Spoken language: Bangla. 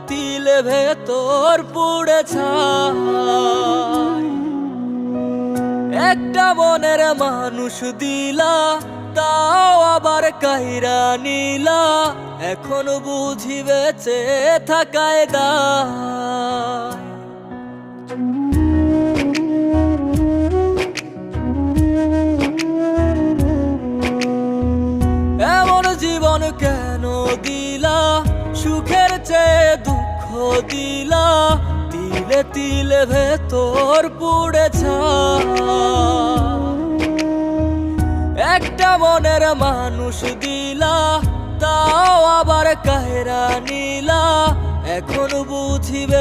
তিলে ভেতর পুড়ে ছাই। একটা মনের মানুষ দিলা, তাও আবার কাইরা নিলা, এখন বুঝি বেঁচে থাকায় দায়। এমন জীবন কেন দিলা, সুখের চেয়ে দুঃখ দিলা, তিলে তিলে ভেতর পুড়ে ছাই। একটা মনের মানুষ দিলা, তাও আবার কাহেরা নিলা, এখন বুঝিবে